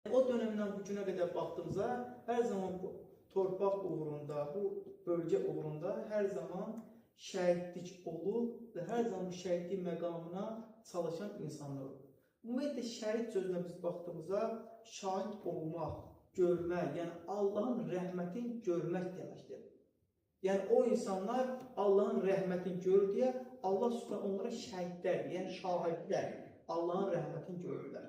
O dönemdən bu günə qədər baxdığımızda hər zaman bu torpaq uğrunda, bu bölgə uğrunda hər zaman şəhidlik olub və hər zaman bu şəhidlik məqamına çalışan insanlar olub. Ümumiyyətlə şəhid sözünə biz baxdığımızda şahid olmaq, görmək, yəni Allahın rəhmətini görmək deməkdir. Yəni o insanlar Allahın rəhmətini görür deyə Allah Subhanahu onlara şəhidlər, yəni şahidlər, Allahın rəhmətini görürlər.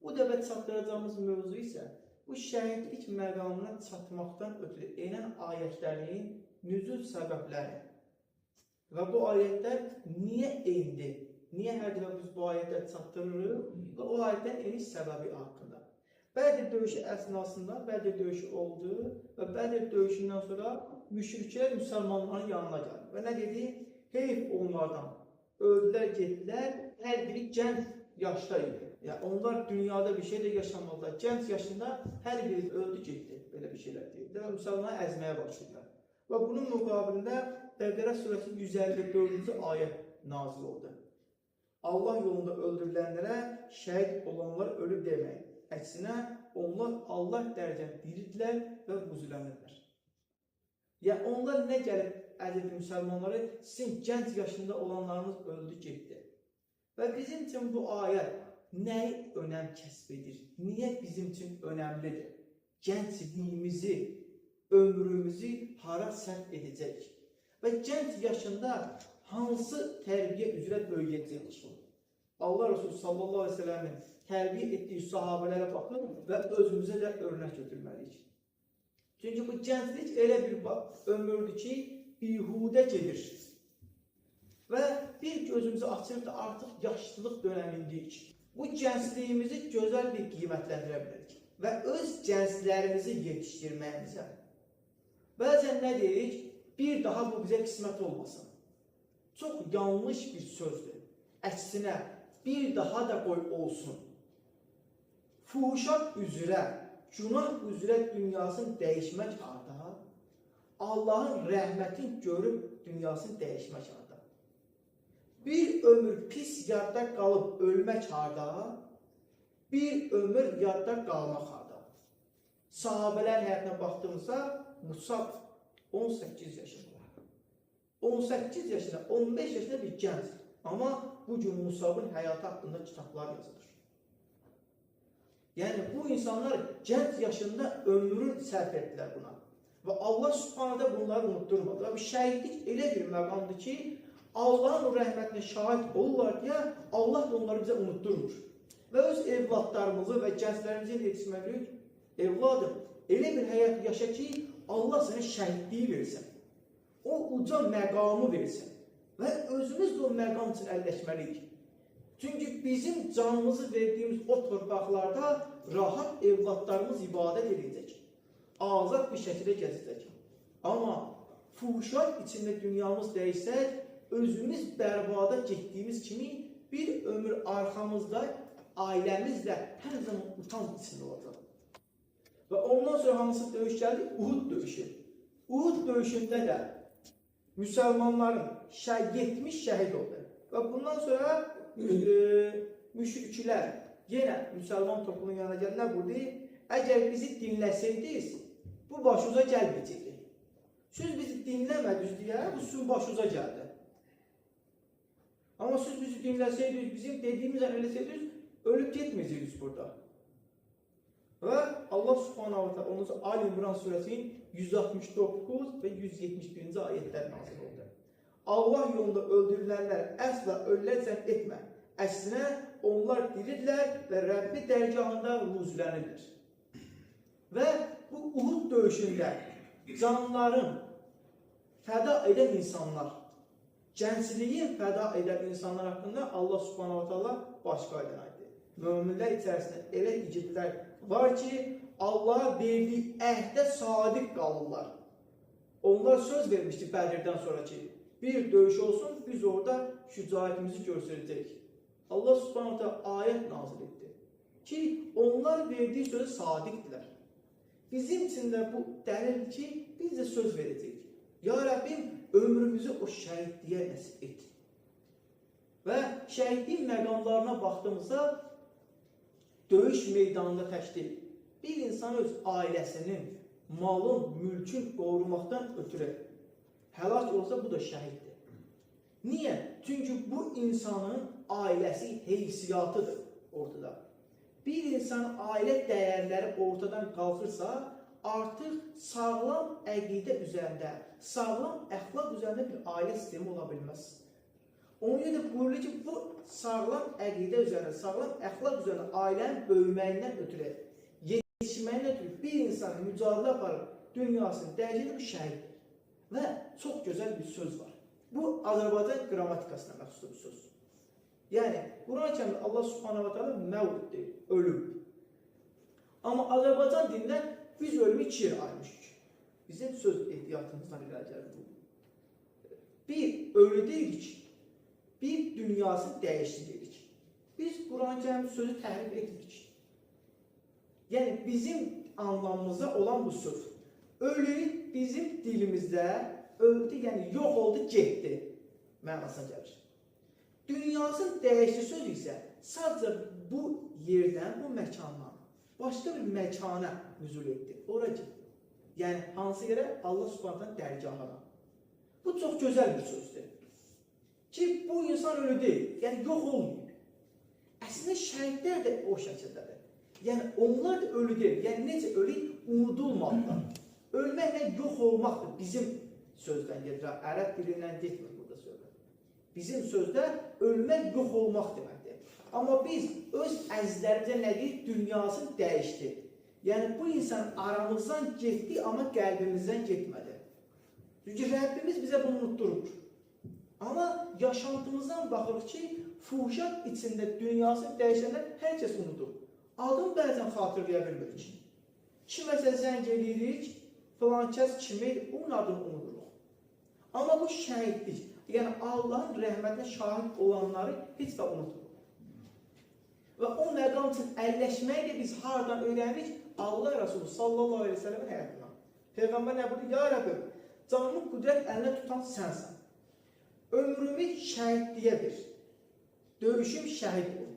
Bu dəfə çatdıracağımız mövzu isə bu şəhidlik məqamına çatmaqdan ötürü enən ayətlərin nüzul səbəbləri və bu ayətlər niyə endi? Niyə hər dəfə biz bu ayətləri çatdırırıq və o ayətlərin eniş səbəbi haqqında? Bədir döyüşü əsnasında Bədir döyüşü oldu və Bədir döyüşündən sonra müşriklər müsəlmanların yanına gəldi. Və nə dedi? Heyf onlardan. Öldülər, getdilər, hər biri gənc yaşda idi. Yəni onlar dünyada bir şey də yaşamadılar. Gənc yaşında hər biri öldü, getdi. Belə bir şeylər deyildi. Və müsəlmanları əzməyə başladılar. Və bunun müqabilində Bəqərə surəsi 154-cü ayət nazil oldu. Allah yolunda öldürülənlərə şəhid olanlar ölüb deməyin. Əksinə onlar Allah dərəcəsində diridirlər və huzurlanırlar. Yəni onlar nə gəlib əziz müsəlmanları, sizin gənc yaşında olanlarınız öldü, getdi. Və bizim üçün bu ayət nəyi önəm kəsb edir? Niyə bizim üçün önəmlidir? Gəncliyimizi, ömrümüzü hara sərf edəcək? Və gənc yaşında hansı tərbiyə üzrə böyüyəcək? Allah Resulü sallallahu aleyhi ve sellemin tərbiyə etdiyi sahabələrə baxın və özümüzə də örnək götürməliyik. Çünki bu gənclik elə bir ömürdür ki, bihudə gedir. Və bir gözümüzü açıb da artıq yaşlılıq dönəmindəyik. Bu gəncliyimizi gözəl bir qiymətləndirə bilərik və öz gənclərimizi yetişdirməyimizə. Bəzən nə deyirik? Bir daha bu bizə qismət olmasın. Çox yanlış bir sözdür. Əksinə, bir daha da qoy olsun. Fuhuşat üzrə, günah üzrə dünyasını dəyişmək harda? Allahın rəhmətini görüb dünyasını dəyişmək harda? Bir ömür pis yadda qalıb ölmək harda? Bir ömür yadda qalmaq harda? Sahabələr həyatına baxdığımızda Musab 18 yaşında. 18 yaşında, 15 yaşında bir gənc. Amma bugün Musab'ın həyatı haqqında kitablar yazılır. Yəni bu insanlar gənc yaşında ömrünü sərf etdilər buna. Və Allah Subhanahu bunları unutturmadı. Və şəhidlik elə bir məqamdır ki, Allahın rəhmətinə şahid olurlar deyə Allah onları bizə unutturmur. Və öz evladlarımızı və gənclərimizi yetişməliyik. Evladım, elə bir həyat yaşa ki, Allah sənə şəhidliyi versin. O uca məqamı versin. Və özümüz də o məqam üçün əlləşməliyik. Çünki bizim canımızı verdiyimiz o torpaqlarda rahat evladlarımız ibadət edəcək. Azad bir şəkildə gəzəcək. Amma fuhuşat içində dünyamız dəyişsək, özümüz bərbada getdiyimiz kimi bir ömür arxamızda, ailəmizlə hər zaman utanc içində olacaq. Və ondan sonra hansı döyüş gəldi? Uhud döyüşü. Uhud döyüşündə də müsəlmanların 70 şəhid oldu. Və bundan sonra müşriklər yenə müsəlman toplumunun yanına gələnlər burada, əgər bizi dinləsəydiniz, bu başınıza gəlməyəcəkdi. Siz bizi dinləmədiniz deyə, bu sizin başınıza gəldi. Amma siz bizi dinləsəydiniz, bizim dediyimizdən eləsəydiniz, ölüb getməyəcəksiniz burada. Və Allah Subhanahu wa ta'ala onun Ali İmran surəsinin 169 və 171-ci ayətlər nazil oldu. Allah yolunda öldürülənlər əsla ölülər zəbt etmə. Əksinə onlar diridirlər və Rəbbi dərgahında ruzulənirlər. Və bu Uhud döyüşündə canların fəda edən insanlar, gəncliyin fəda edən insanlar haqqında Allah Subhanahu wa ta'ala başqa aydın aydı. Möminlər içərisində elə igidlər var ki, Allah'a verdiyi əhdə sadiq qalırlar. Onlar söz vermişdi Bədirdən sonra ki, bir döyüş olsun, biz orada şücaətimizi göstərəcəyik. Allah Subhanahu ta'ala ayət nazil etdi ki, onlar verdiyi sözü sadiqdirlər. Bizim için də bu dəlil ki, biz də söz verəcəyik. Ya Rabbim, ömrümüzü o şəhidliyə nəsib et. Və şəhidlik məqamlarına baxdığımızda döyüş meydanında tək deyil. Bir insan öz ailəsinin, malın, mülkün qorumaqdan ötürü həlak olsa, bu da şəhiddir. Niyə? Çünki bu insanın ailəsi heysiyatıdır ortada. Bir insanın ailə dəyərləri ortadan qalxırsa, artıq sağlam əqidə üzərində, sağlam əxlaq üzərində bir ailə sistemi ola bilməz. Onun görə də buyurulur ki, bu sağlam əqidə üzərində, sağlam əxlaq üzərində ailənin böyüməyindən ötürü, yetişməyindən ötürü bir insan mücadilə aparıb dünyasını dəyəcəkdir, bu şəhiddir. Və çox gözəl bir söz var. Bu, Azərbaycan qrammatikasına məxsusdur bir söz. Yəni, Quran-ı Kərimdə Allah Subhanahu wa ta'ala məvud deyir, ölüm. Amma Azərbaycan dilində biz ölümü iki yerə ayırmışıq. Bizim söz ehtiyatımızdan irəli gəlir bu. Bir, ölü deyirik, bir dünyası dəyişdi deyirik. Biz Quran-ı Kərim sözü təhrif etmirik. Yəni, bizim anlamımıza olan bu söz. Ölü bizim dilimizdə öldü, yəni yox oldu, getdi mənasına gəlir. Dünyasının dəyişdi sözü isə sadəcə bu yerdən, bu məkandan başqa bir məkana nüzul etdi. Ora getdi. Yəni, hansı yerə? Allah Subhanahu dərgahına. Bu çox gözəl bir sözdür. Ki, bu insan ölü deyil, yəni yox olmuyor. Əslində, şəhidlər də o şəkildədir. Yəni, onlar da ölü deyil. Yəni, necə ölü? Unudulmalıdır. Ölməklə yox olmaqdır. Bizim sözdən gedir. Ərəb dilindən getmir burada sözlər. Bizim sözdə ölmək yox olmaq deməkdir. Amma biz öz əzizlərimizə nə deyik? Dünyasını dəyişdi. Yəni, bu insan aramızdan getdi, amma qəlbimizdən getmədi. Çünki Rəbbimiz bizə bunu unutturur. Amma yaşantımızdan baxırıq ki, fuhuşat içində dünyasını dəyişənlər hər kəs unudur. Adını bəzən xatırlaya bilmirik. Kiməsə zəng edirik, filan kəs kimi, onun adını unuduruq. Amma bu şəhidlik, yəni Allahın rəhmətinə şahid olanları heç də unuturuq. Və o məqam üçün əlləşməyi də biz haradan öyrənirik? Allah Resulü sallallahu aleyhi ve sellem'in həyatından. Peyğəmbər nə buyurdu? Ya Rəbbim, canımı qüdrət əlinə tutan sənsən. Ömrümü şəhidliyə ver. Döyüşüm şəhid ol.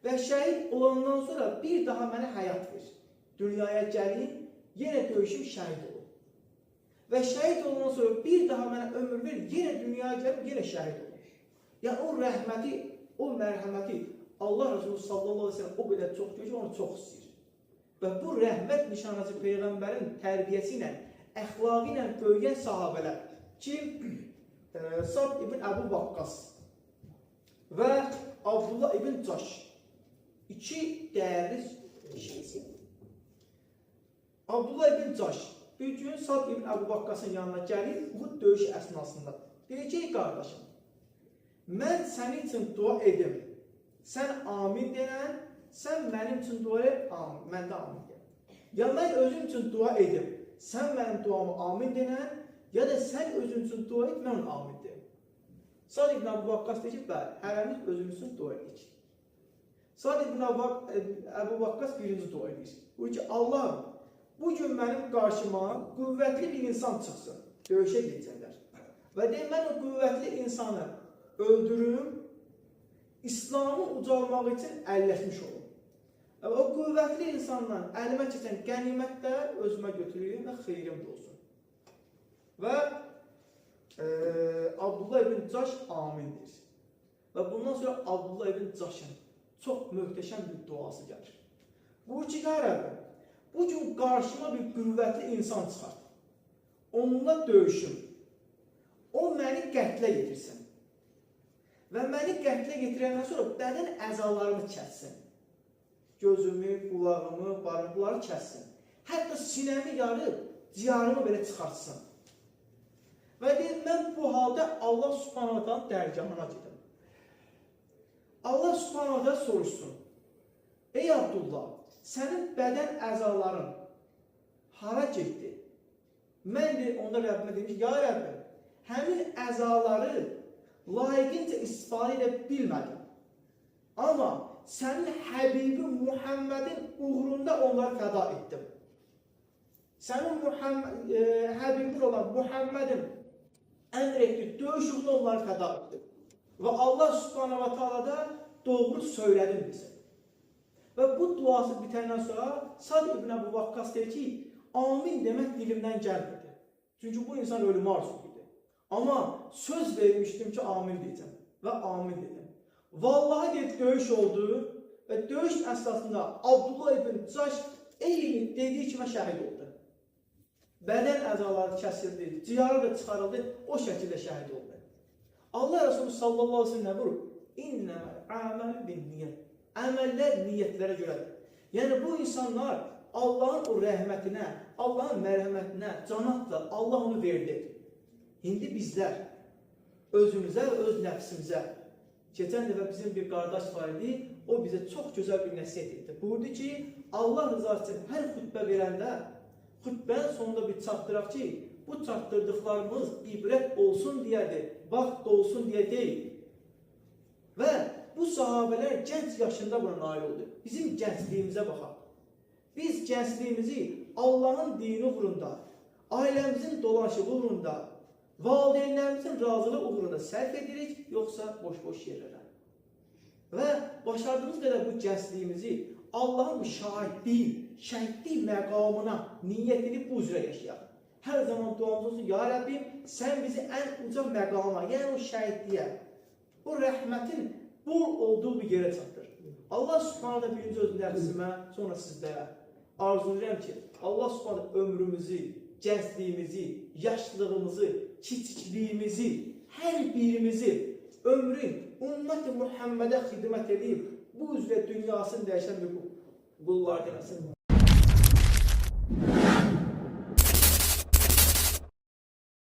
Və şəhid olandan sonra bir daha mənə həyat ver. Dünyaya gəlim, yenə döyüşüm şəhid ol. Və şəhid olandan sonra bir daha mənə ömür ver, yenə dünyaya gəlim, yenə şəhid ol. Yəni o rəhməti, o mərhəməti Allah Resulü sallallahu aleyhi ve sellem o qədər çox görür ki, onu çox istəyir. Və bu rəhmət nişanəsi Peyğəmbərin tərbiyəsi ilə, əxlaqı ilə böyüyən sahabələr ki, Sa'd ibn Əbu Vaqqas və Abdullah ibn Caş iki dəyərli şeysi. Abdullah ibn Caş bir gün Sa'd ibn Əbu Vaqqasın yanına gəlir, Uhud döyüş əsnasında. Deyir ki, qardaşım, mən sənin üçün dua edim. Sən amin denən, sən mənim üçün dua edib, amin, mən də amin denən. Ya mən özüm üçün dua edim, sən mənim duamı amin denən, ya da sən özün üçün dua et, mən onu amin denən. Sa'd ibn Əbu Vaqqas deyir ki, bəli, hərəmiz özümüz üçün dua edik. Sa'd ibn Əbu Vaqqas birinci dua edir. Buyur ki, Allahım, bugün mənim qarşıma qüvvətli bir insan çıxsın, döyüşə gedəcəklər. Və deyim, mən o qüvvətli insanı öldürüm, İslamı ucalmaq üçün əlləşmiş olun. O qüvvətli insandan əlimə keçən qənimətlər özümə götürüyüm və xeyrim də olsun. Və Abdullah ibn Caş amindir. Və bundan sonra Abdullah ibn Caşın çox möhtəşəm bir duası gəlir. Bu ki, Rəbbim, bugün qarşıma bir qüvvətli insan çıxart. Onunla döyüşüm. O məni qətlə yetirsin. Və məni qətlə getirəndən sonra bədən əzalarımı kəssin. Gözümü, qulağımı, barmaqları kəssin. Hətta sinəmi yarıb, ciyarımı belə çıxartsın. Və deyim, mən bu halda Allah Subhanahu dərgahına gedim. Allah Subhanahu soruşsun. Ey Abdullah, sənin bədən əzaların hara getdi? Mən de onda Rəbbimə dedim ki, ya Rəbbim, həmin əzaları layiqincə istifadə edə bilmədim. Amma sənin Həbibi Muhammedin uğrunda onları fəda etdim. Sənin Həbibin olan Muhammedin əmr etdi, döyüş uğrunda onları fəda etdim. Və Allah Subhanahu wa ta'ala da doğru söylədim bize. Və bu duası bitəndən sonra Sad ibn Əbu Vakkas deyir ki, amin demək dilimdən gəlmirdi. Çünki bu insan ölümü arzusu idi. Amma söz vermişdim ki, amin deyəcəm və amin dedim. Vallahi deyib döyüş oldu və döyüş əsasında Abdullah ibn Caş eyni dediyi kimi şəhid oldu. Bədən əzaları kəsildi, ciyarı da çıxarıldı, o şəkildə şəhid oldu. Allah Resulü sallallahu aleyhi ve sellem nə buyurur? İnnəməl əməl bin niyyət. Əməllər niyyətlərə görədir. Yəni bu insanlar Allahın o rəhmətinə, Allahın mərhəmətinə can atdılar, Allah onu verdi. İndi bizlər özümüzə və öz nəfsimizə, keçən dəfə bizim bir qardaş var idi, o bizə çox gözəl bir nəsihət etdi. Buyurdu ki, Allah rızası üçün hər xütbə verəndə, xütbənin sonunda bir çatdıraq ki, bu çatdırdıqlarımız ibrət olsun deyədir, vaxt olsun deyə deyil. Və bu sahabələr gənc yaşında buna nail oldu. Bizim gəncliyimizə baxaq. Biz gəncliyimizi Allahın dini uğrunda, ailəmizin dolanışı uğrunda, valideynlərimizin razılığı uğrunda sərf edirik, yoxsa boş-boş yerlərə. Və başardığımız qədər bu gəncliyimizi Allahın bu şəhidlik məqamına niyyət edib bu üzrə yaşayaq. Hər zaman duamız olsun, ya Rəbbim, sən bizi ən uca məqama, yəni o şəhidliyə, o rəhmətin bol olduğu bir yerə çatdır. Allah Subhanahu birinci öz nəfsimə, sonra sizlərə arzulayıram ki, Allah Subhanahu ömrümüzü, gəncliyimizi, yaşlılığımızı, kiçikliyimizi, hər birimizi ömrün ümmət-i Muhammedə xidmət edib, bu üzrə dünyasını dəyişən bir qullardan eləsin.